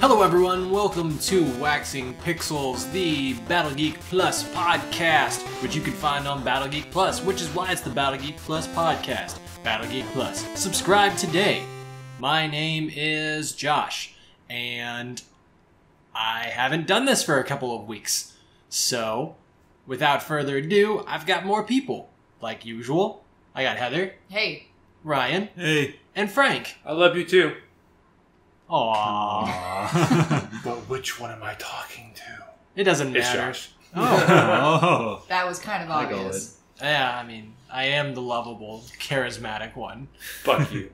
Hello everyone, welcome to Waxing Pixels, the Battle Geek Plus podcast, which you can find on Battle Geek Plus, which is why it's the Battle Geek Plus podcast. Battle Geek Plus. Subscribe today. My name is Josh, and I haven't done this for a couple of weeks. So, without further ado, I've got more people. Like usual, I got Heather. Hey. Ryan. Hey. And Frank. I love you too. Aww. But which one am I talking to? It doesn't matter. It's Josh. Oh. That was kind of obvious. Yeah, I mean, I am the lovable, charismatic one. Fuck you.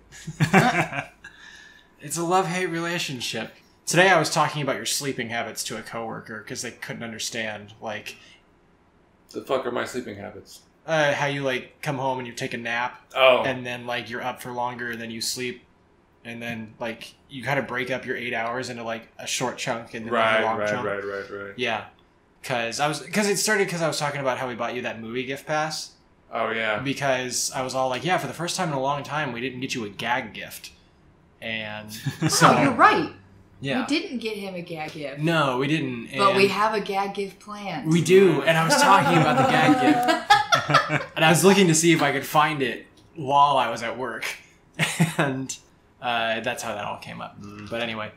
It's a love-hate relationship. Today I was talking about your sleeping habits to a coworker because they couldn't understand, like... The fuck are my sleeping habits? How you, like, come home and you take a nap. Oh. And then, like, you're up for longer and then you sleep. And then, like, you kind of break up your 8 hours into, like, a short chunk and then like, a long chunk. Right. Yeah. Because it started because I was talking about how we bought you that movie gift pass. Oh, yeah. Because I was all like, yeah, for the first time in a long time, we didn't get you a gag gift. And so... Oh, you're right. Yeah. We didn't get him a gag gift. No, we didn't. But we have a gag gift planned. We do, and I was talking about the gag gift. And I was looking to see if I could find it while I was at work. And that's how that all came up. But anyway,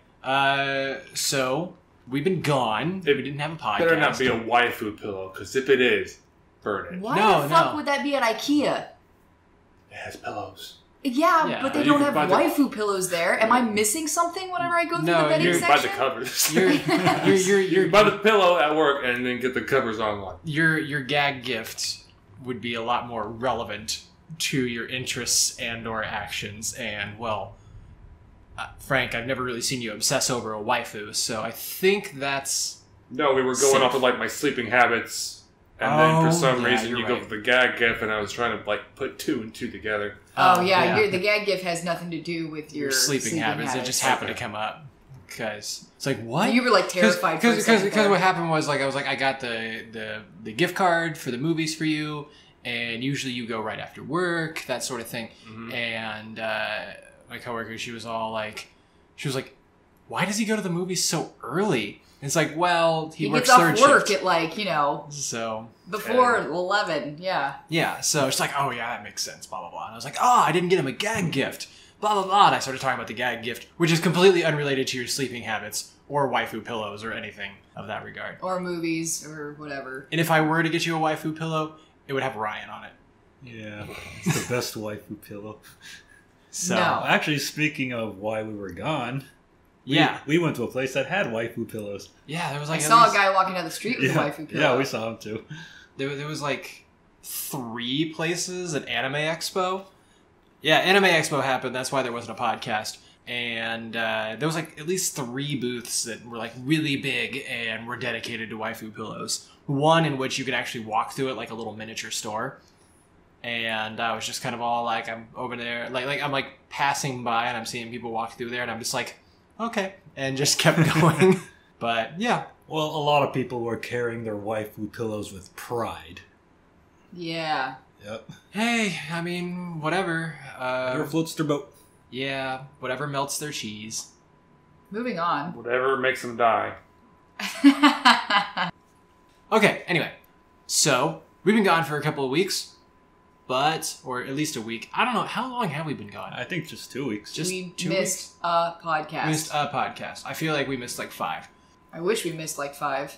so we've been gone. We didn't have a podcast. Better not be a waifu pillow, because if it is, burn it. Why the fuck would that be at IKEA? It has pillows. Yeah, but they You don't can have buy waifu pillows there. Am I missing something whenever I go through the bedding you section? buy the covers. You buy the pillow at work and then get the covers online. Your gag gift would be a lot more relevant to your interests and or actions. And, well, Frank, I've never really seen you obsess over a waifu, so I think that's... No, we were going off of, like, my sleeping habits. And then for some reason you go for the gag gift, and I was trying to, like, put two and two together. Oh, yeah. The gag gift has nothing to do with your sleeping habits. It just happened to come up. Because it's like, what? You were, like, terrified Because what happened was, like, I was like, I got the gift card for the movies for you, and usually you go right after work, that sort of thing. Mm-hmm. And my coworker, she was like, why does he go to the movies so early? And it's like, well, he works third shift. He gets off work at, like, so before 11, yeah. Yeah, so it's like, oh, yeah, that makes sense, blah, blah, blah. And I was like, oh, I didn't get him a gag gift, blah, blah, blah. And I started talking about the gag gift, which is completely unrelated to your sleeping habits or waifu pillows or anything of that regard. Or movies or whatever. And if I were to get you a waifu pillow, it would have Ryan on it. Yeah, it's the best waifu pillow. So, no. Actually, speaking of why we were gone... We went to a place that had waifu pillows. Yeah, there was like... I saw a guy walking down the street with a waifu pillow. Yeah, we saw him too. There was like 3 places at Anime Expo. Yeah, Anime Expo happened. That's why there wasn't a podcast. And there was like at least 3 booths that were like really big and were dedicated to waifu pillows. One in which you could actually walk through it like a little miniature store. And I was just kind of all like, I'm over there. Like I'm like passing by and I'm seeing people walk through there and I'm just like... Okay, and just kept going. But, yeah. Well, a lot of people were carrying their waifu pillows with pride. Yeah. Yep. Hey, I mean, whatever. Whatever floats their boat. Yeah, whatever melts their cheese. Moving on. Whatever makes them die. Okay, anyway. So, we've been gone for a couple of weeks. Or at least a week. I don't know. How long have we been gone? I think just 2 weeks. We missed a podcast. We missed a podcast. I feel like we missed like 5. I wish we missed like 5.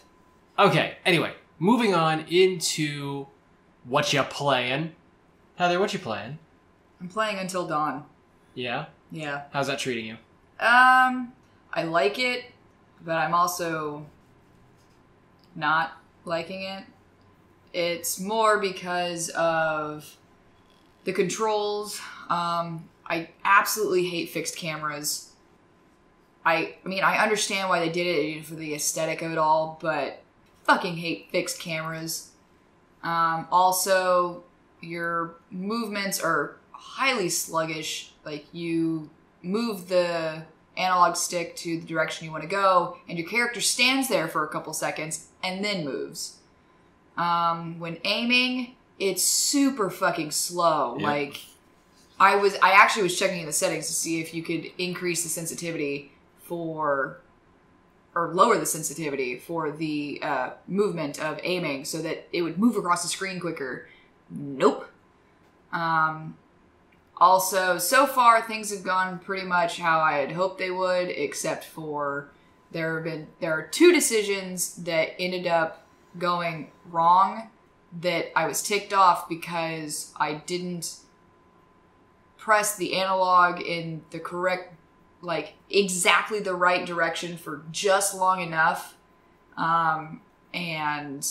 Okay, anyway. Moving on into what you playing. Heather, what you playing? I'm playing Until Dawn. Yeah? Yeah. How's that treating you? I like it, but I'm also not liking it. It's more because of the controls. I absolutely hate fixed cameras. I mean, I understand why they did it for the aesthetic of it all, but fucking hate fixed cameras. Also, your movements are highly sluggish. Like, you move the analog stick to the direction you want to go, and your character stands there for a couple seconds and then moves. When aiming, it's super fucking slow. Yep. Like, I actually was checking in the settings to see if you could increase the sensitivity for or lower the sensitivity for the movement of aiming so that it would move across the screen quicker. Nope. Also, so far things have gone pretty much how I had hoped they would, except for there are 2 decisions that ended up going wrong that I was ticked off because I didn't press the analog in the correct, like, exactly the right direction for just long enough. And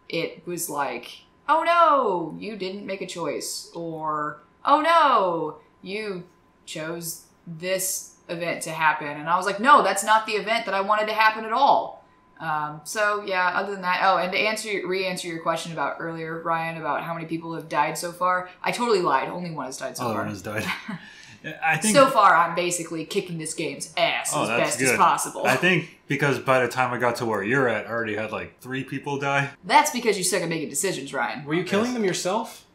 it was like, oh no, you didn't make a choice. Or, oh no, you chose this event to happen. And I was like, no, that's not the event that I wanted to happen at all. So yeah, other than that, and to re-answer your question about earlier, Ryan, about how many people have died so far, I totally lied. Only one has died so far. One has died. I think so far I'm basically kicking this game's ass as best as possible. I think because by the time I got to where you're at, I already had like 3 people die. That's because you suck at making decisions, Ryan. Were you killing them yourself?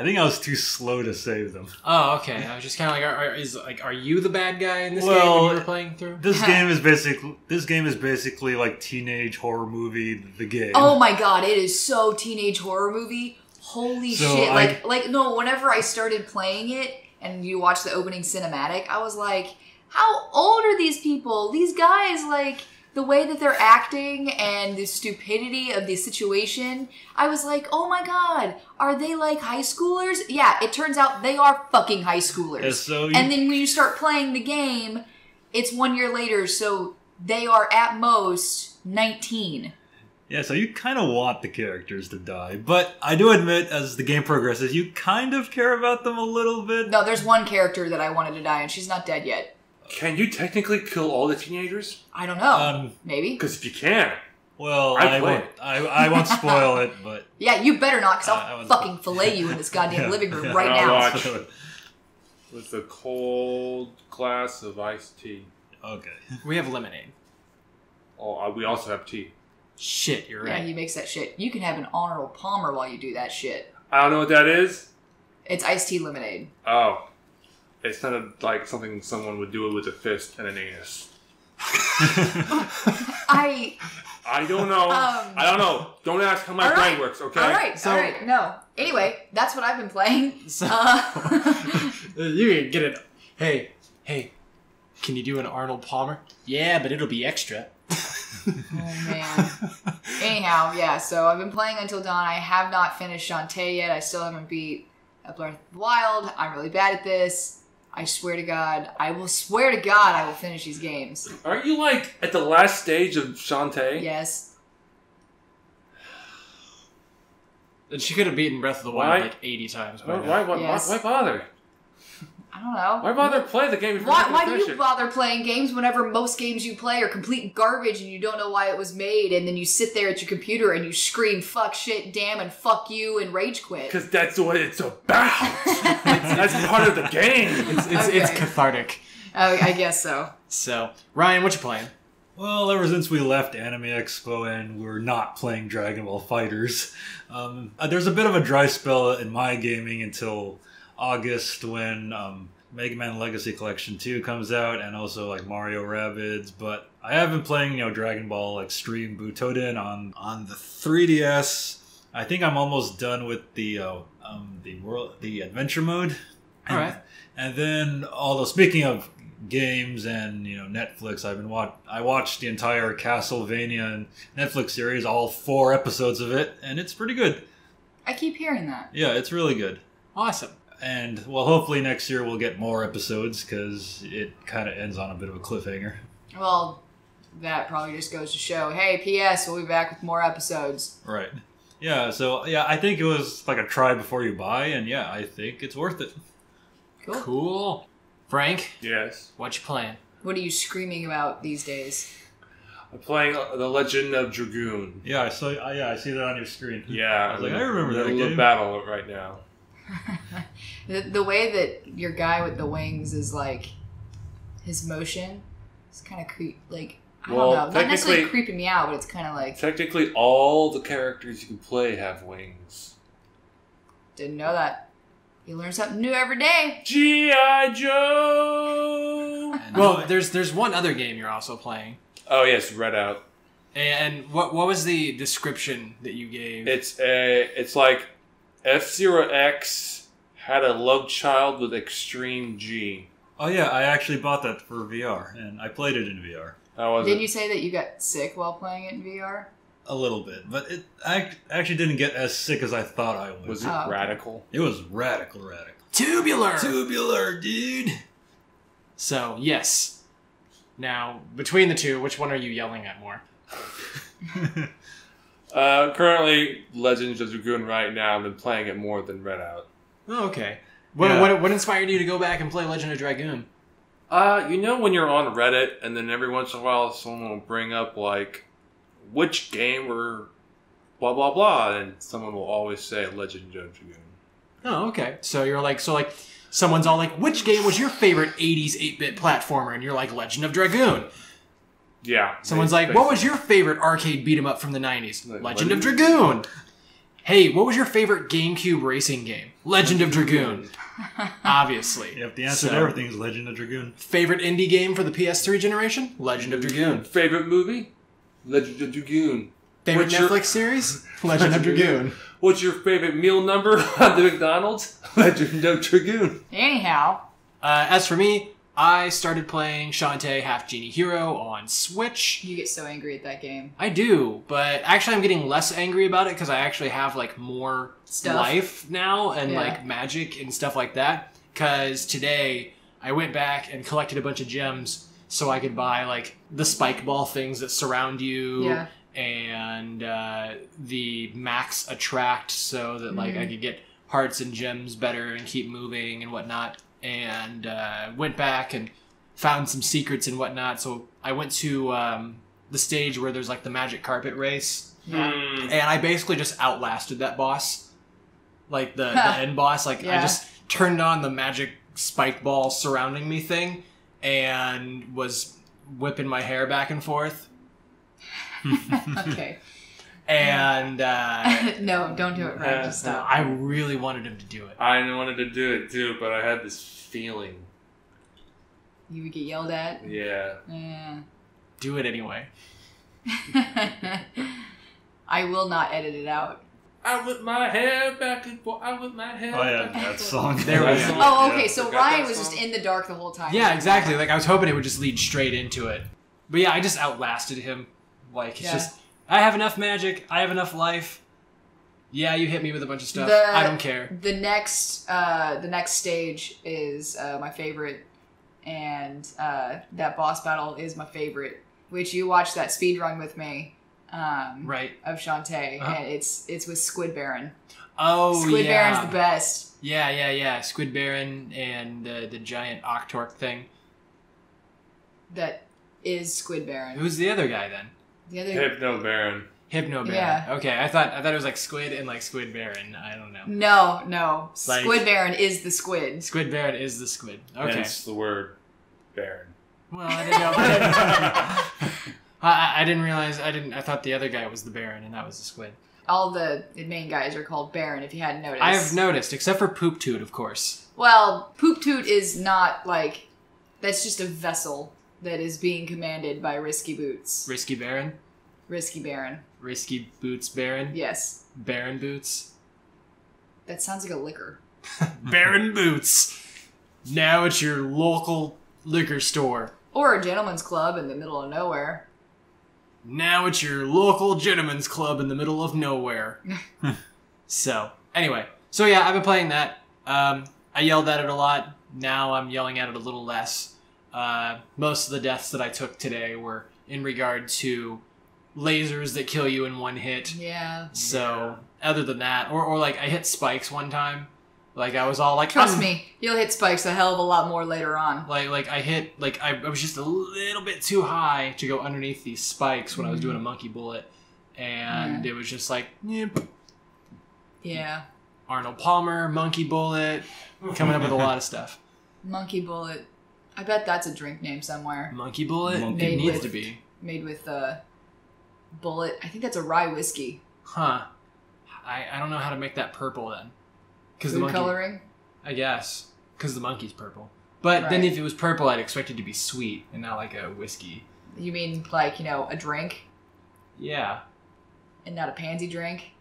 I think I was too slow to save them. Oh, okay. I was just kind of like, are you the bad guy in this game when you were playing through? This game is basically like teenage horror movie, the game. Oh my god, it is so teenage horror movie. Holy shit! No. Whenever I started playing it and you watch the opening cinematic, I was like, how old are these people? These guys, like, the way that they're acting and the stupidity of the situation, I was like, oh my god, are they like high schoolers? Yeah, it turns out they are fucking high schoolers. And then when you start playing the game, it's 1 year later, so they are at most 19. Yeah, so you kind of want the characters to die, but I do admit, as the game progresses, you kind of care about them a little bit. No, there's one character that I wanted to die, and she's not dead yet. Can you technically kill all the teenagers? I don't know. Maybe. Because if you can, well, I won't spoil it, but yeah, you better not, because I'll fucking fillet you in this goddamn living room right now. Watch with a cold glass of iced tea. Okay. We have lemonade. Oh, we also have tea. Shit, you're right. Yeah, he makes that shit. You can have an honorable Palmer while you do that shit. I don't know what that is. It's iced tea lemonade. Oh. It's not like something someone would do with a fist and an anus. I don't know. I don't know. Don't ask how my brain works, okay? All right. No. Anyway, that's what I've been playing. So, you can get it. Hey, can you do an Arnold Palmer? Yeah, but it'll be extra. Oh, man. Anyhow, yeah, so I've been playing Until Dawn. I have not finished Shantae yet. I still haven't beat Breath of the Wild. I'm really bad at this. I swear to God, I will finish these games. Aren't you, like, at the last stage of Shantae? Yes. And she could have beaten Breath of the Wild like 80 times by now. Why bother? I don't know. Why bother play the game? Why do you bother playing games whenever most games you play are complete garbage and you don't know why it was made, and then you sit there at your computer and you scream fuck, shit, damn, and fuck you and rage quit? Because that's what it's about. That's part of the game. It's cathartic. Oh, I guess so. So, Ryan, what you playing? Well, ever since we left Anime Expo and we're not playing Dragon Ball FighterZ, there's a bit of a dry spell in my gaming until August when Mega Man Legacy Collection 2 comes out, and also like Mario Rabbids. But I have been playing, Dragon Ball Extreme Butoden on the 3DS. I think I'm almost done with the adventure mode. All right. And then, although speaking of games and Netflix, I watched the entire Castlevania Netflix series, all 4 episodes of it, and it's pretty good. I keep hearing that. Yeah, it's really good. Awesome. And, well, hopefully next year we'll get more episodes, because it kind of ends on a bit of a cliffhanger. Well, that probably just goes to show, hey, P.S., we'll be back with more episodes. Right. Yeah, so, I think it was like a try before you buy, and yeah, I think it's worth it. Cool. Frank? Yes? What you playing? What are you screaming about these days? I'm playing The Legend of Dragoon. Yeah, I see that on your screen. Yeah. I was like, I remember that game. Battle right now. The way that your guy with the wings is like, his motion is kind of I don't know, not necessarily creeping me out, but it's kind of like... Technically, all the characters you can play have wings. Didn't know that. You learn something new every day. G.I. Joe! Well, there's one other game you're also playing. Oh yes, Redout. And what was the description that you gave? It's like F-Zero X had a love child with Extreme G. Oh yeah, I actually bought that for VR, and I played it in VR. How was Didn't it? you say that you got sick while playing it in VR? A little bit, but I actually didn't get as sick as I thought I would. Was it Oh. radical? It was radical. Tubular! Dude! So, yes. Now, between the two, which one are you yelling at more? Currently, Legends of Dragoon right now. I've been playing it more than Redout. Oh, okay. What, Yeah. what inspired you to go back and play Legend of Dragoon? You know when you're on Reddit and then every once in a while someone will bring up like, which game or blah blah blah, and someone will always say Legend of Dragoon. Oh, okay. So you're like, someone's all like, which game was your favorite 80s 8-bit platformer? And you're like, Legend of Dragoon. Yeah. Someone's like, what was your favorite arcade beat 'em up from the 90s? Like, Legend of Dragoon. Hey, what was your favorite GameCube racing game? Legend of Dragoon. Obviously. Yep, the answer to everything is Legend of Dragoon. Favorite indie game for the PS3 generation? Legend of Dragoon. Favorite movie? Legend of Dragoon. Favorite What's your- Netflix series? Legend of Dragoon. What's your favorite meal number at the McDonald's? Legend of Dragoon. Anyhow, As for me, I started playing Shantae Half Genie Hero on Switch. you get so angry at that game. I do, but actually I'm getting less angry about it because I actually have like more Stuff. life now and Yeah. like magic and stuff like that. Because today I went back and collected a bunch of gems so I could buy like the spike ball things that surround you Yeah. and the max attract so that like I could get hearts and gems better and keep moving and whatnot. And went back and found some secrets and whatnot. So I went to the stage where there's like the magic carpet race, Yeah. and I basically just outlasted that boss, like the end boss. Like I Yeah. just turned on the magic spike ball surrounding me thing, and was whipping my hair back and forth. Okay. And No, don't do it, right? Just stop. I really wanted him to do it. I wanted to do it too, but I had this feeling. You would get yelled at. Yeah. Yeah. Do it anyway. I will not edit it out. I whip my hair back and forth. I whip my hair. Oh yeah, back and that forth. song. There we go. Oh, okay. Yeah. So Forgot Ryan that was just song. in the dark the whole time. Yeah, exactly. Like I was hoping it would just lead straight into it. But yeah, I just outlasted him. Like it's Yeah. just I have enough magic, I have enough life. Yeah, you hit me with a bunch of stuff. The- I don't care. The next stage is my favorite, and that boss battle is my favorite. Which you watched that speed run with me. Right. Of Shantae, Uh-huh. and it's with Squid Baron. Oh Squid yeah. Baron's the best. Yeah. Squid Baron and the giant Octork thing. That is Squid Baron. Who's the other guy then? The other Hypno Baron. Hypno Baron. Yeah. Okay, I thought it was like Squid and like Squid Baron. I don't know. No. Like- Squid Baron is the squid. Squid Baron is the squid. Okay. Hence the word Baron. Well, I didn't know. I didn't realize. I thought the other guy was the Baron and that was the squid. All the main guys are called Baron, if you hadn't noticed. I have noticed, except for Poop Toot, of course. Well, Poop Toot is not like... That's just a vessel that is being commanded by Risky Boots. Risky Baron? Risky Baron. Risky Boots Baron? Yes. Baron Boots? That sounds like a liquor. Baron Boots! Now it's your local liquor store. Or a gentleman's club in the middle of nowhere. Now it's your local gentleman's club in the middle of nowhere. So, anyway. So yeah, I've been playing that. I yelled at it a lot. Now I'm yelling at it a little less. Most of the deaths that I took today were in regard to lasers that kill you in one hit. Yeah. So, other than that, or like I hit spikes one time. Like I was all like, Trust me, you'll hit spikes a hell of a lot more later on. Like I hit, like I was just a little bit too high to go underneath these spikes when I was doing a monkey bullet. And it was just like, yep. Yeah. Arnold Palmer, monkey bullet, coming up with a lot of stuff. Monkey Bullet. I bet that's a drink name somewhere. Monkey bullet? Monkey It needs bullet. to be. Made with bullet. I think that's a rye whiskey. Huh. I don't know how to make that purple then. Because the Food monkey, coloring. I guess. Because the monkey's purple. But then Right. if it was purple, I'd expect it to be sweet and not like a whiskey. You mean like, a drink Yeah, and not a pansy drink?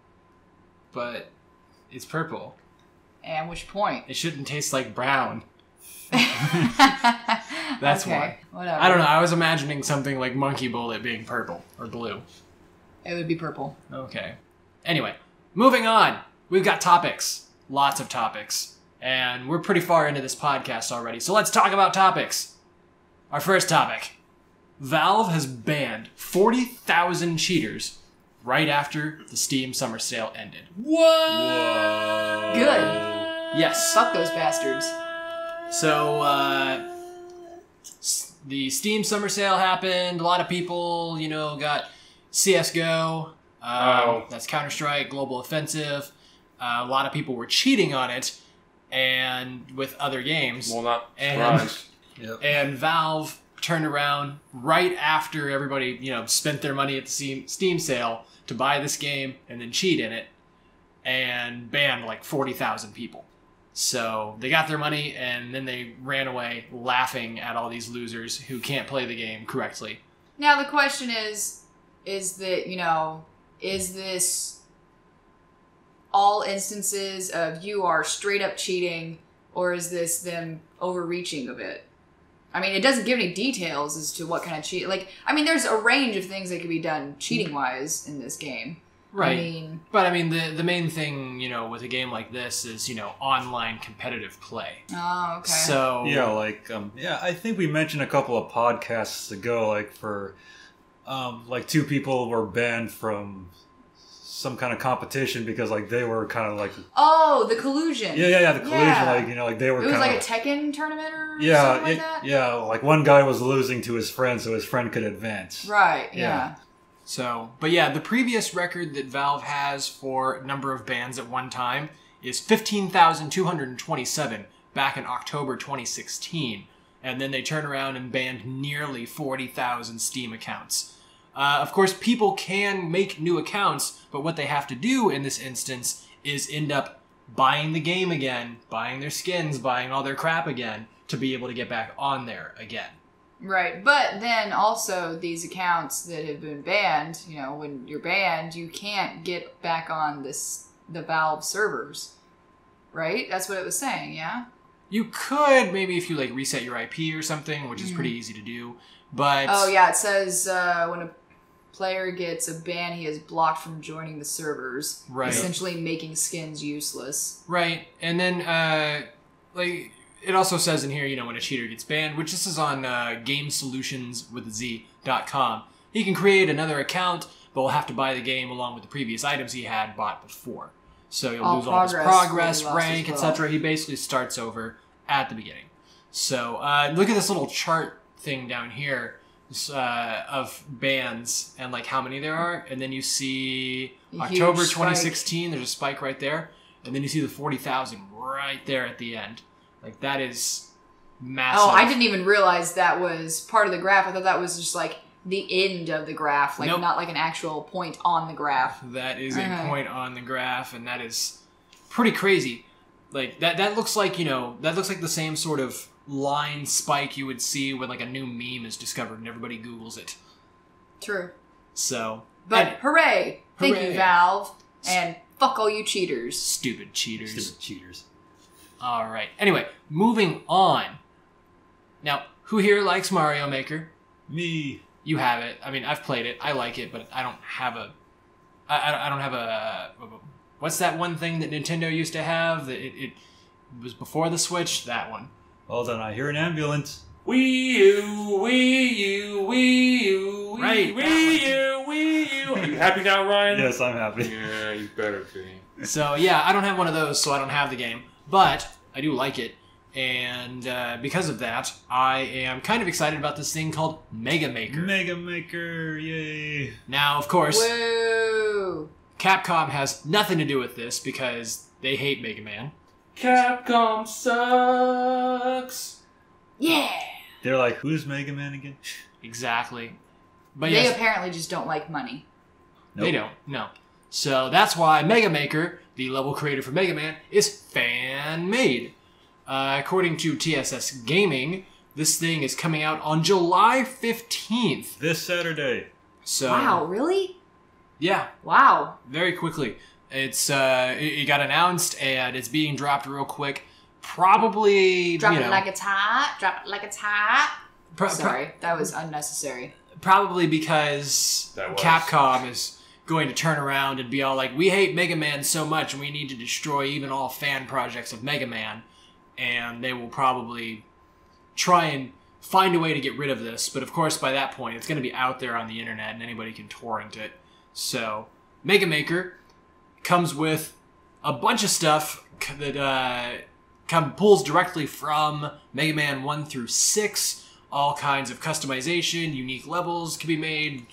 but it's purple. And which point? It shouldn't taste like brown. That's why. Whatever. I don't know. I was imagining something like Monkey Bullet being purple or blue. It would be purple. Okay. Anyway, moving on. We've got topics. Lots of topics. And we're pretty far into this podcast already, so let's talk about topics. Our first topic. Valve has banned 40,000 cheaters right after the Steam Summer Sale ended. What? Good. Yes. Fuck those bastards. So, the Steam Summer Sale happened. A lot of people, got CSGO. That's Counter-Strike, Global Offensive. A lot of people were cheating on it, and with other games. Well, not And- surprised. Yep. And Valve turned around right after everybody, spent their money at the Steam sale to buy this game and then cheat in it, and banned like 40,000 people. So they got their money and then they ran away laughing at all these losers who can't play the game correctly. Now the question is that, is this all instances of you are straight up cheating, or is this them overreaching a bit? I mean, it doesn't give any details as to what kind of cheat. There's a range of things that could be done cheating-wise in this game. Right. But the main thing, with a game like this is, online competitive play. Oh, okay. So Yeah, I think we mentioned a couple of podcasts ago, two people were banned from some kind of competition because they were kind of Oh, the collusion. yeah, the collusion, Yeah. they were It was kind like a of Tekken tournament or something like that? one guy was losing to his friend so his friend could advance. Right, Yeah. yeah. So, but yeah, the previous record that Valve has for number of bans at one time is 15,227 back in October 2016. And then they turn around and banned nearly 40,000 Steam accounts. Of course, people can make new accounts, but what they have to do in this instance is end up buying the game again, buying their skins, buying all their crap again to be able to get back on there again. Right, but then also these accounts that have been banned, when you're banned, you can't get back on the Valve servers, right? That's what it was saying, yeah? You could, maybe if you reset your IP or something, which is pretty easy to do, but... Oh yeah, it says when a player gets a ban, he is blocked from joining the servers, Right. essentially making skins useless. Right, and then, it also says in here, when a cheater gets banned, which this is on GameSolutionsWithZ.com. He can create another account, but will have to buy the game along with the previous items he had bought before. So he'll lose all his progress, will be lost rank, as well. etc. He basically starts over at the beginning. So look at this little chart thing down here of bans and how many there are, and then you see A October huge spike. 2016. There's a spike right there, and then you see the 40,000 right there at the end. That is massive. Oh, I didn't even realize that was part of the graph. I thought that was just the end of the graph, Nope. not an actual point on the graph. That is a point on the graph, and that is pretty crazy. That looks like the same sort of line spike you would see when a new meme is discovered and everybody Googles it. True. So, But hooray! Thank Hooray. you, Valve, and fuck all you cheaters. stupid cheaters. Stupid cheaters. All right. Anyway, moving on. Now, who here likes Mario Maker? Me. You have it. I mean, I've played it. I like it, but I don't have a. I don't have a. What's that one thing that Nintendo used to have? That it was before the Switch. That one. Hold on, I hear an ambulance. Wii U, Wii U, Wii U, Wii, Right, Wii U, Wii U. Are you happy now, Ryan? Yes, I'm happy. Yeah, you better be. So yeah, I don't have one of those, so I don't have the game. But I do like it, and because of that, I am kind of excited about this thing called Mega Maker. Mega Maker, yay. Now, of course, Woo! Capcom has nothing to do with this because they hate Mega Man. Capcom sucks. Yeah! They're like, who's Mega Man again? Exactly. But They yes, apparently just don't like money. they don't. No. So that's why Mega Maker, the level creator for Mega Man, is fan-made. According to TSS Gaming, this thing is coming out on July 15th. This Saturday. So, Wow, really? Yeah. Wow. Very quickly. It's it got announced and it's being dropped real quick. Probably Drop it like it's hot. Drop it like it's hot. Sorry, that was unnecessary. Probably because Capcom is going to turn around and be all like, we hate Mega Man so much and we need to destroy even all fan projects of Mega Man. And they will probably try and find a way to get rid of this. But of course, by that point, it's going to be out there on the internet and anybody can torrent it. So, Mega Maker comes with a bunch of stuff that pulls directly from Mega Man 1 through 6. All kinds of customization, unique levels can be made,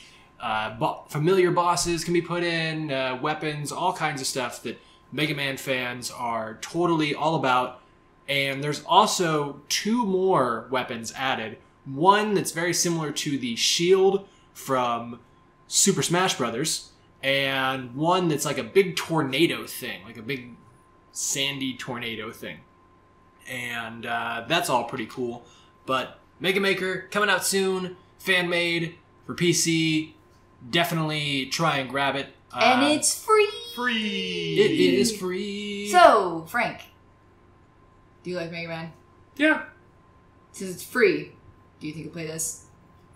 familiar bosses can be put in, weapons, all kinds of stuff that Mega Man fans are totally all about. And there's also 2 more weapons added. One that's very similar to the shield from Super Smash Bros. And one that's like a big tornado thing, like a big sandy tornado thing. And that's all pretty cool. But Mega Maker coming out soon, fan made for PC. Definitely try and grab it. And it's free. Free. It is free. So, Frank, do you like Mega Man? Yeah. Since it's free, do you think you'll play this?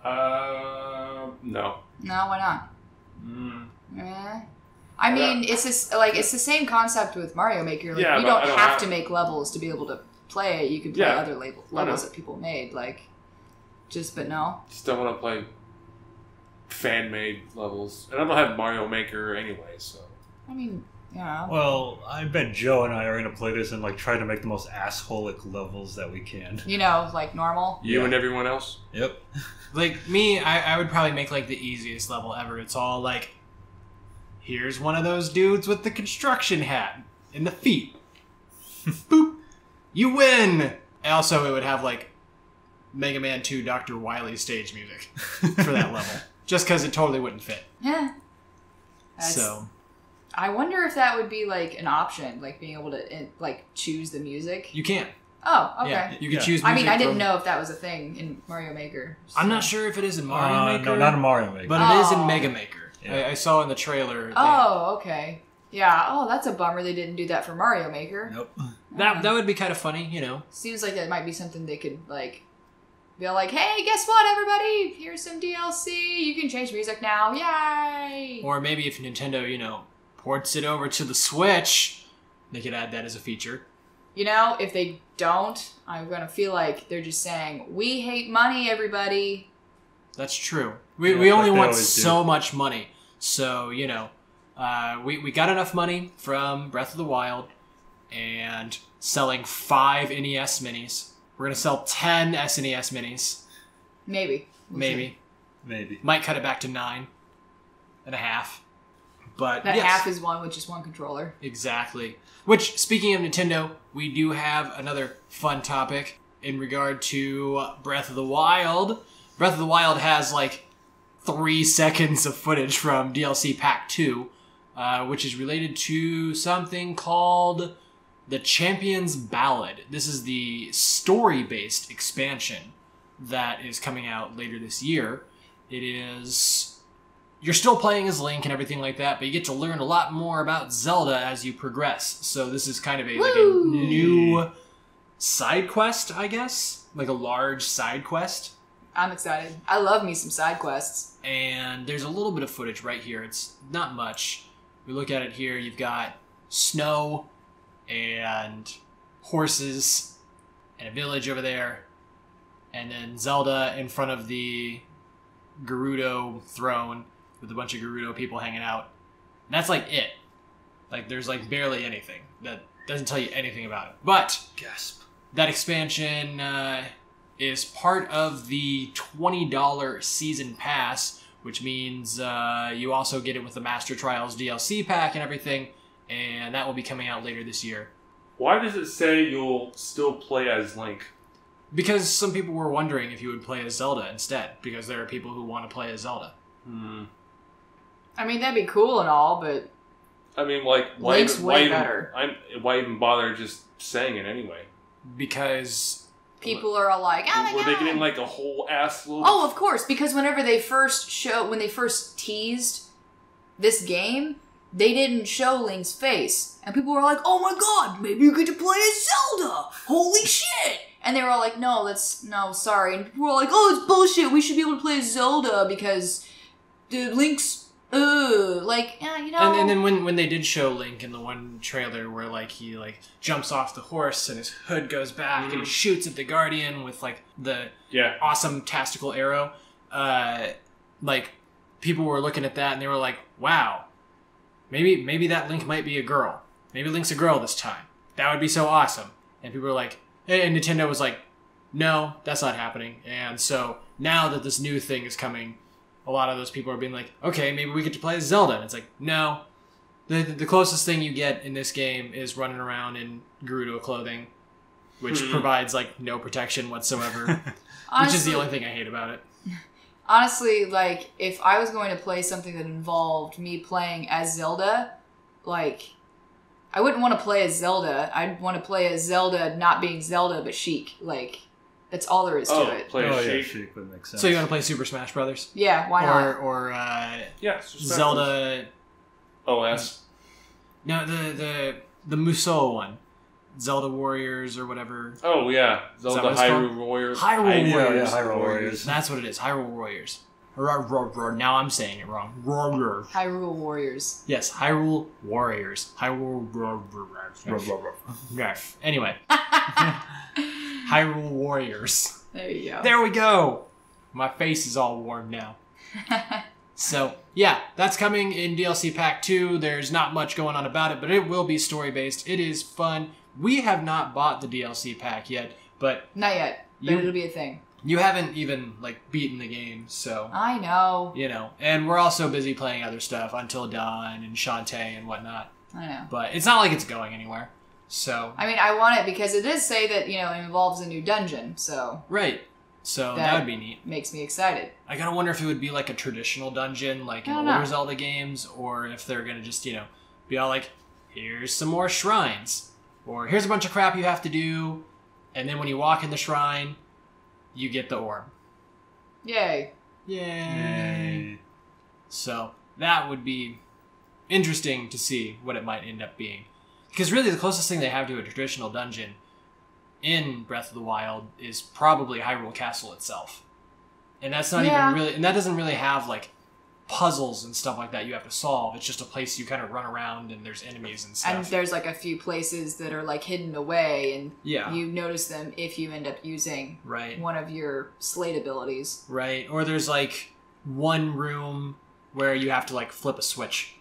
No. No, why not? Mm. I mean, it's the same concept with Mario Maker. Like, Yeah, you but don't have to make levels to be able to play it. You can play other levels that people made. But no. Just don't want to play fan-made levels. And I don't have Mario Maker anyway, so. I mean, yeah. Well, I bet Joe and I are going to play this and try to make the most assholic levels that we can. Like normal. You and everyone else? Yep. Like me, I would probably make the easiest level ever. It's all like, here's one of those dudes with the construction hat and the feet. Boop. You win! Also, it would have Mega Man 2 Dr. Wily stage music for that level. Just because it totally wouldn't fit. Yeah. So. I wonder if that would be an option, being able to choose the music. You can. Oh, okay. Yeah, you can choose music. I mean, I didn't know if that was a thing in Mario Maker. So. I'm not sure if it is in Mario Maker. No, not in Mario Maker. But it is in Mega Maker. Yeah. I saw in the trailer. Oh, okay. Yeah. Oh, that's a bummer they didn't do that for Mario Maker. Nope. That would be kind of funny, Seems like that might be something they could be like, hey, guess what, everybody? Here's some DLC. You can change music now. Yay! Or maybe if Nintendo, ports it over to the Switch, they could add that as a feature. If they don't, I'm going to feel like they're just saying, we hate money, everybody. That's true. We only want so much money. So, we got enough money from Breath of the Wild and selling 5 NES minis. We're going to sell 10 SNES minis. Maybe. Maybe. Might cut it back to 9.5. But that half is one with just one controller. Exactly. Which, speaking of Nintendo, we do have another fun topic in regard to Breath of the Wild. Breath of the Wild has 3 seconds of footage from DLC Pack 2, which is related to something called The Champion's Ballad. This is the story-based expansion that is coming out later this year. It is... You're still playing as Link and everything like that, but you get to learn a lot more about Zelda as you progress. So this is kind of a new side quest, I guess? A large side quest. I'm excited. I love me some side quests. And there's a little bit of footage right here. It's not much. We look at it here. You've got snow and horses and a village over there. And then Zelda in front of the Gerudo throne with a bunch of Gerudo people hanging out. And that's it. There's barely anything. That doesn't tell you anything about it. But gasp. That expansion is part of the $20 season pass, which means you also get it with the Master Trials DLC pack and everything, and that will be coming out later this year. Why does it say you'll still play as Link? Because some people were wondering if you would play as Zelda instead, because there are people who want to play as Zelda. I mean, that'd be cool and all, but... I mean, why Link's way better. Why even bother just saying it anyway? because people are all like, "Oh my Were god!" they getting like a whole ass load? Oh, of course, because whenever they first when they first teased this game, they didn't show Link's face, and people were like, "Oh my god, maybe you get to play as Zelda! Holy shit!" And they were all like, "No, sorry." And people were like, "Oh, it's bullshit. We should be able to play as Zelda because Link's." You know. And then when they did show Link in the one trailer where like he like jumps off the horse and his hood goes back and he shoots at the Guardian with like the awesome tactical arrow, like people were looking at that and they were like, wow, maybe that Link might be a girl. Maybe Link's a girl this time. That would be so awesome. And people were like, and Nintendo was like, no, that's not happening. And so now that this new thing is coming, a lot of those people are being like, okay, maybe we get to play as Zelda. And it's like, no. The closest thing you get in this game is running around in Gerudo clothing, which provides, like, no protection whatsoever. Honestly, which is the only thing I hate about it. Honestly, like, if I was going to play something that involved me playing as Zelda, like, I wouldn't want to play as Zelda. I'd want to play as Zelda not being Zelda, but Sheik. Like, that's all there is to it. Sheik would make sense. So you want to play Super Smash Brothers? Yeah, why not? Or Zelda OS. No, the Musou one. Zelda Warriors or whatever. Oh, yeah. Zelda Hyrule Warriors. Hyrule Warriors. Hyrule Warriors. That's what it is. Hyrule Warriors. Now I'm saying it wrong. Hyrule Warriors. Yes, Hyrule Warriors. Anyway. Hyrule Warriors. There you go. There we go. My face is all warm now. So, yeah, that's coming in DLC Pack 2. There's not much going on about it, but it will be story-based. It is fun. We have not bought the DLC pack yet, but... Not yet, but it'll be a thing. You haven't even, like, beaten the game, so... I know. You know, and we're also busy playing other stuff, Until Dawn and Shantae and whatnot. I know. But it's not like it's going anywhere, so... I mean, I want it because it does say that, you know, it involves a new dungeon, so... Right. So that would be neat. Makes me excited. I gotta wonder if it would be like a traditional dungeon, like in older Zelda games, or if they're gonna just, you know, be all like, here's some more shrines, or here's a bunch of crap you have to do, and then when you walk in the shrine, you get the orb. Yay. Yay. So that would be interesting to see what it might end up being. Because really the closest thing they have to a traditional dungeon in Breath of the Wild is probably Hyrule Castle itself. And that's not even really... And that doesn't really have, like, puzzles and stuff like that you have to solve. It's just a place you kind of run around and there's enemies and stuff. And there's, like, a few places that are, like, hidden away, and you notice them if you end up using one of your Slate abilities. Right. Or there's, like, one room where you have to, like, flip a switch,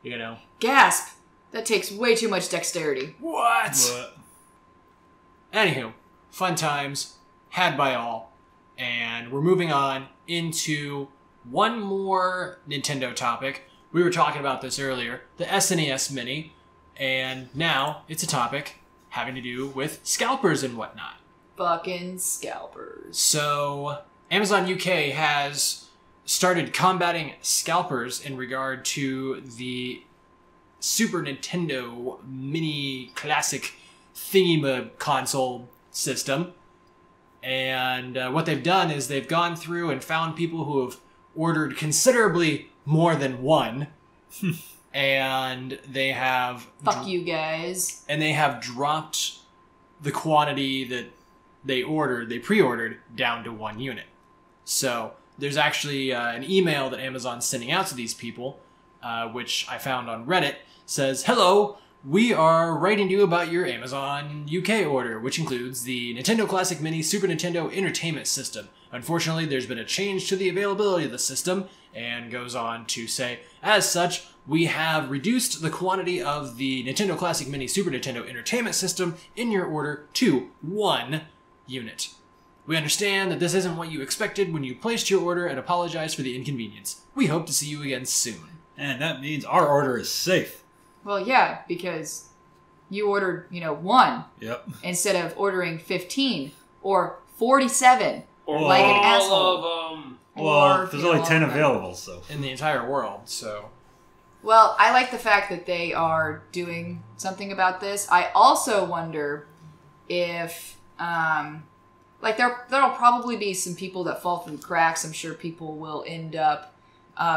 you know? Gasp! That takes way too much dexterity. What? Anywho, fun times, had by all, and we're moving on into one more Nintendo topic. We were talking about this earlier, the SNES Mini, and now it's a topic having to do with scalpers and whatnot. Fucking scalpers. So, Amazon UK has started combating scalpers in regard to the Super Nintendo Mini Classic thingy console system, and what they've done is they've gone through and found people who have ordered considerably more than one, and they have you guys, and they have dropped the quantity that they pre-ordered down to 1 unit. So there's actually an email that Amazon's sending out to these people, which I found on Reddit, says, "Hello, we are writing to you about your Amazon UK order, which includes the Nintendo Classic Mini Super Nintendo Entertainment System. Unfortunately, there's been a change to the availability of the system," and goes on to say, "As such, we have reduced the quantity of the Nintendo Classic Mini Super Nintendo Entertainment System in your order to 1 unit. We understand that this isn't what you expected when you placed your order and apologize for the inconvenience. We hope to see you again soon." And that means our order is safe. Well, yeah, because you ordered, 1. Yep. Instead of ordering 15 or 47. Or like an asshole. all of them. Well, there's only 10 available, so. In the entire world, so. Well, I like the fact that they are doing something about this. I also wonder if like there'll probably be some people that fall through the cracks. I'm sure people will end up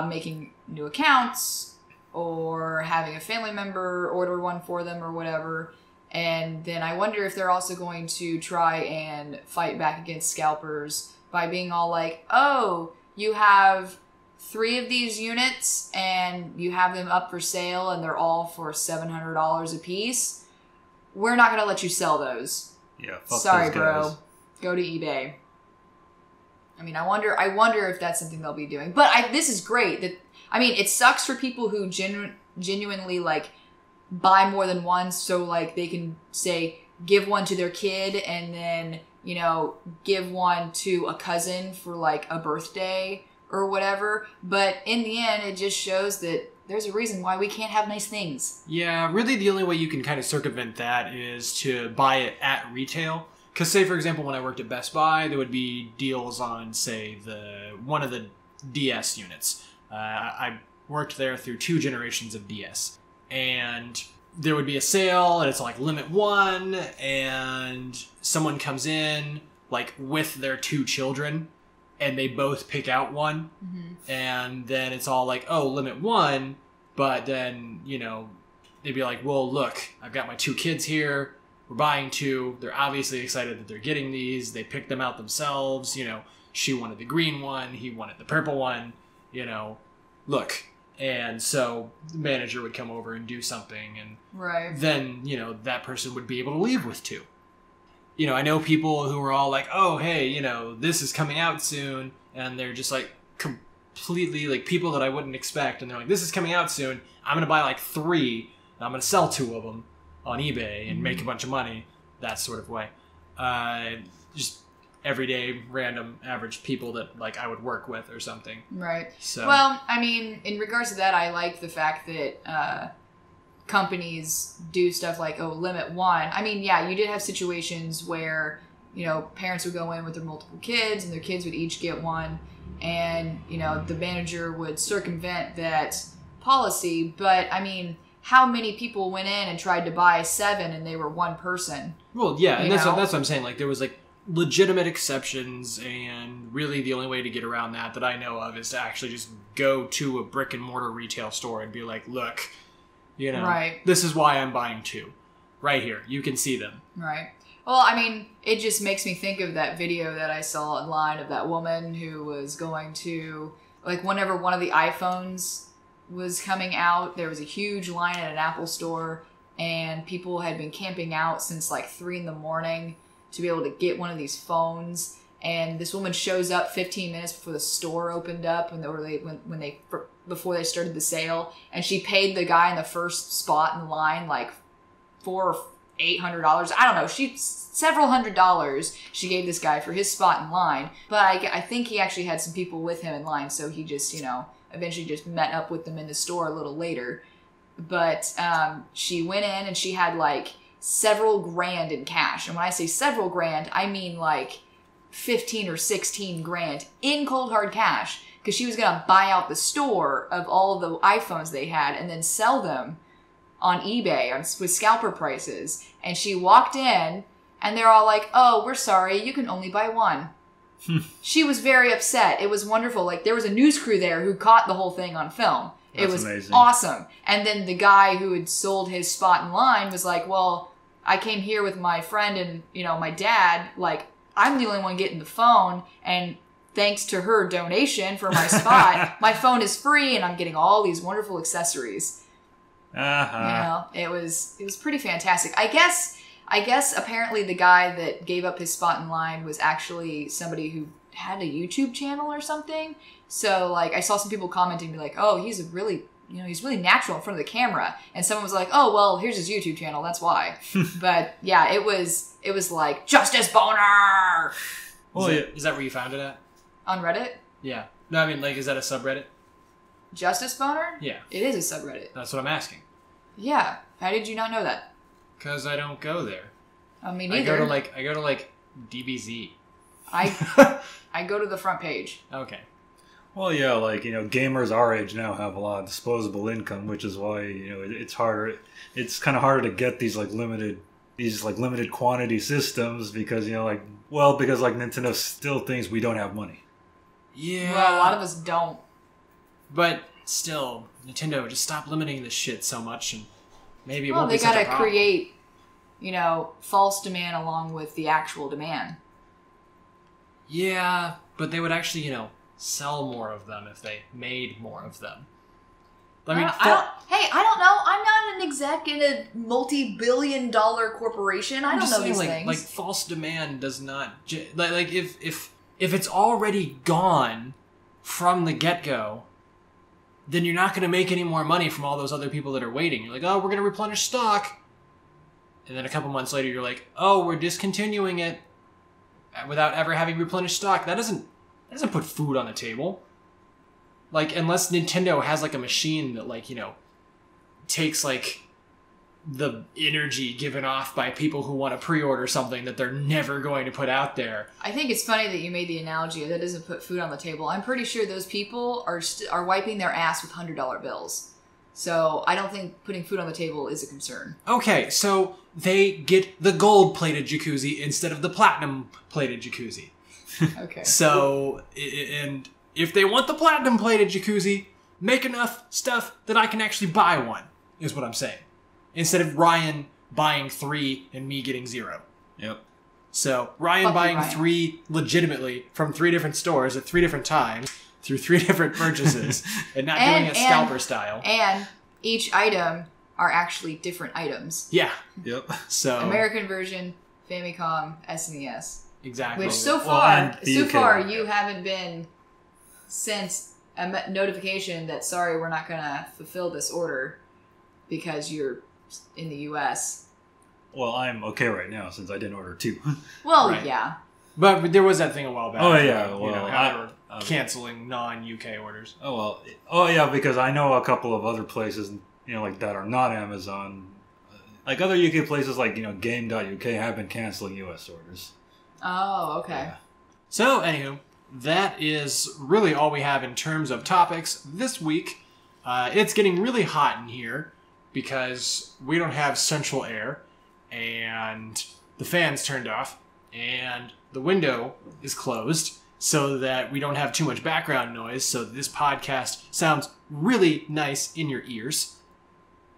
making new accounts or having a family member order one for them or whatever. And then I wonder if they're also going to try and fight back against scalpers by being all like, oh, you have 3 of these units and you have them up for sale and they're all for $700 a piece. We're not going to let you sell those. Yeah, fuck sorry, those guys. bro. Go to eBay. I mean, I wonder if that's something they'll be doing. But this is great. It sucks for people who genuinely like buy more than one, so like they can say give one to their kid and then, you know, give one to a cousin for like a birthday or whatever. But in the end, it just shows that there's a reason why we can't have nice things. Yeah, really the only way you can kind of circumvent that is to buy it at retail. Because say, for example, when I worked at Best Buy, there would be deals on, say, one of the DS units. I worked there through 2 generations of DS. And there would be a sale, and it's like limit 1, and someone comes in, like, with their 2 children, and they both pick out one. Mm-hmm. And then it's all like, oh, limit 1, but then, you know, they'd be like, well, look, I've got my 2 kids here. We're buying 2. They're obviously excited that they're getting these. They picked them out themselves. You know, she wanted the green one. He wanted the purple one. You know, look. And so the manager would come over and do something. And then, you know, that person would be able to leave with 2. You know, I know people who are all like, oh, hey, you know, this is coming out soon. And they're just like completely like people that I wouldn't expect. And they're like, this is coming out soon. I'm going to buy like 3. And I'm going to sell 2 of them on eBay and make a bunch of money, that sort of way. Just everyday, random, average people that like I would work with or something. Right. So, well, I mean, in regards to that, I like the fact that companies do stuff like, oh, limit 1. I mean, yeah, you did have situations where, you know, parents would go in with their multiple kids and their kids would each get one. And, you know, the manager would circumvent that policy. But, I mean, how many people went in and tried to buy 7 and they were one person? Well, yeah, and that's what I'm saying. Like, there was like legitimate exceptions, and really the only way to get around that I know of is to actually just go to a brick and mortar retail store and be like, look, you know, this is why I'm buying 2. Right here. You can see them. Right. Well, I mean, it just makes me think of that video that I saw online of that woman who was going to, like, whenever one of the iPhones was coming out, there was a huge line at an Apple store, and people had been camping out since like 3 a.m. to be able to get one of these phones. And this woman shows up 15 minutes before the store opened up, before they started the sale, and she paid the guy in the first spot in the line like $400 or $800. I don't know. Several $100s she gave this guy for his spot in line. But I think he actually had some people with him in line, so he just, you know, eventually just met up with them in the store a little later. But she went in and she had like several grand in cash. And when I say several grand, I mean like 15 or 16 grand in cold hard cash, because she was going to buy out the store of all of the iPhones they had and then sell them on eBay with scalper prices. And she walked in and they're all like, oh, we're sorry, you can only buy 1. She was very upset. It was wonderful. Like, there was a news crew there who caught the whole thing on film. It was amazing. Awesome. And then the guy who had sold his spot in line was like, well, I came here with my friend and, you know, my dad. Like, I'm the only one getting the phone. And thanks to her donation for my spot, my phone is free and I'm getting all these wonderful accessories. Uh-huh. You know, it was pretty fantastic. I guess apparently the guy that gave up his spot in line was actually somebody who had a YouTube channel or something. So, like, I saw some people commenting, be like, oh, he's really natural in front of the camera. And someone was like, oh, well, here's his YouTube channel, that's why. But, yeah, it was like, Justice Boner! Well, is that where you found it at? On Reddit? Yeah. No, I mean, like, is that a subreddit? Justice Boner? Yeah. It is a subreddit. That's what I'm asking. Yeah. How did you not know that? Because I don't go there. Me neither. I go to DBZ. I go to the front page. Okay. Well, yeah, like, you know, gamers our age now have a lot of disposable income, which is why, you know, it's harder. It's kind of harder to get these like limited these like limited quantity systems because because Nintendo still thinks we don't have money. Yeah. Well, a lot of us don't. But still, Nintendo, just stop limiting this shit so much, and maybe it Well, won't they be such a gotta problem. create, false demand along with the actual demand. Yeah, but they would actually, sell more of them if they made more of them. I mean, I don't know. I'm not an exec in a multi-billion-dollar corporation. I I'm don't just know saying, these like, things. like false demand does not like if it's already gone from the get-go, then you're not going to make any more money from all those other people that are waiting. You're like, oh, we're going to replenish stock, and then a couple months later, you're like, oh, we're discontinuing it without ever having replenished stock. That doesn't put food on the table. Like, unless Nintendo has, like, a machine that, like, takes, like, the energy given off by people who want to pre-order something that they're never going to put out there. I think it's funny that you made the analogy that doesn't put food on the table. I'm pretty sure those people are wiping their ass with $100 bills. So I don't think putting food on the table is a concern. Okay, so they get the gold-plated jacuzzi instead of the platinum-plated jacuzzi. Okay. So, and if they want the platinum-plated jacuzzi, make enough stuff that I can actually buy one, is what I'm saying. Instead of Ryan buying 3 and me getting 0. Yep. So, Ryan Fuck you, buying Ryan. 3 legitimately from 3 different stores at 3 different times through 3 different purchases and not doing it scalper style. And each item are actually different items. Yeah. Yep. So, American version, Famicom, SNES. exactly. Which so Well, far, and the UK one. you haven't been sent a notification that sorry, we're not going to fulfill this order because you're in the U.S. Well, I'm okay right now since I didn't order 2. Well, Right. yeah. But there was that thing a while back. Oh, yeah, how well, they were canceling non-UK orders. Oh well. Oh yeah, because I know a couple of other places, like that are not Amazon. Like other UK places, like Game.uk have been canceling US orders. Oh, okay. Yeah. So, anywho, that is really all we have in terms of topics this week. It's getting really hot in here because we don't have central air, and the fan's turned off, and the window is closed so that we don't have too much background noise, so this podcast sounds really nice in your ears.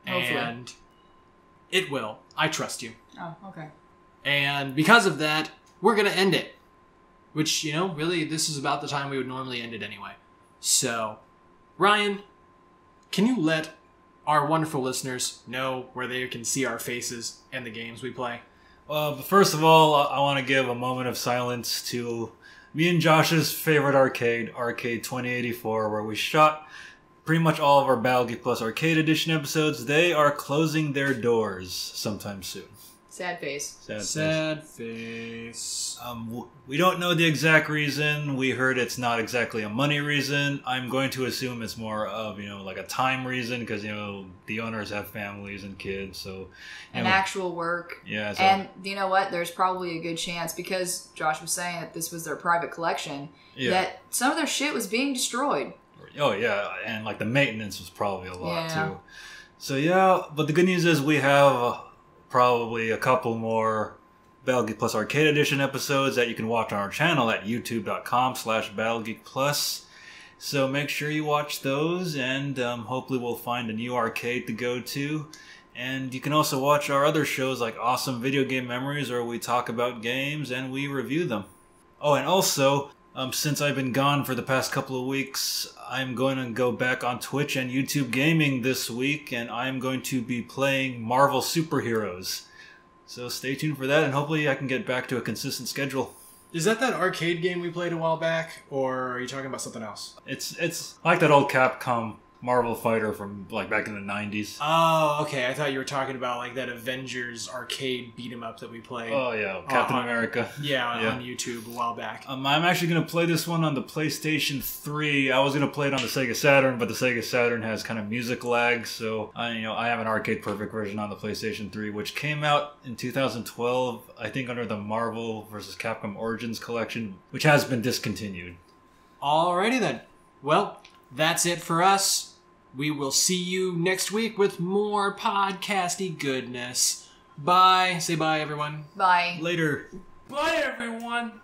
Hopefully. And it will. I trust you. Oh, okay. And because of that, we're going to end it. Which, really, this is about the time we would normally end it anyway. So, Ryan, can you let our wonderful listeners know where they can see our faces and the games we play? Well, but first of all, I want to give a moment of silence to me and Josh's favorite arcade, Arcade 2084, where we shot pretty much all of our Battle Geek Plus Arcade Edition episodes. They are closing their doors sometime soon. Sad face. Sad face. We don't know the exact reason. We heard it's not exactly a money reason. I'm going to assume it's more of, like a time reason because, the owners have families and kids. So, And actual work. Yeah. So, And you know what? There's probably a good chance, because Josh was saying that this was their private collection, that some of their shit was being destroyed. Oh, yeah. And, the maintenance was probably a lot, Yeah. too. So, yeah. But the good news is we have probably a couple more Battle Geek Plus Arcade Edition episodes that you can watch on our channel at youtube.com/BattleGeekPlus. So make sure you watch those, and hopefully we'll find a new arcade to go to. And you can also watch our other shows like Awesome Video Game Memories, where we talk about games and we review them. Oh, and also, since I've been gone for the past couple of weeks, I'm going to go back on Twitch and YouTube Gaming this week, and I'm going to be playing Marvel Superheroes. So stay tuned for that, and hopefully I can get back to a consistent schedule. Is that arcade game we played a while back, or are you talking about something else? It's like that old Capcom Marvel fighter from back in the 90s. Oh, okay. I thought you were talking about that Avengers arcade beat 'em up that we played. Oh yeah, Captain America. Yeah, on YouTube a while back. I'm actually going to play this one on the PlayStation 3. I was going to play it on the Sega Saturn, but the Sega Saturn has kind of music lag, so I have an arcade perfect version on the PlayStation 3, which came out in 2012, I think under the Marvel vs. Capcom Origins collection, which has been discontinued. Alrighty then. Well, that's it for us. We will see you next week with more podcasty goodness. Bye. Say bye, everyone. Bye. Later. Bye, everyone.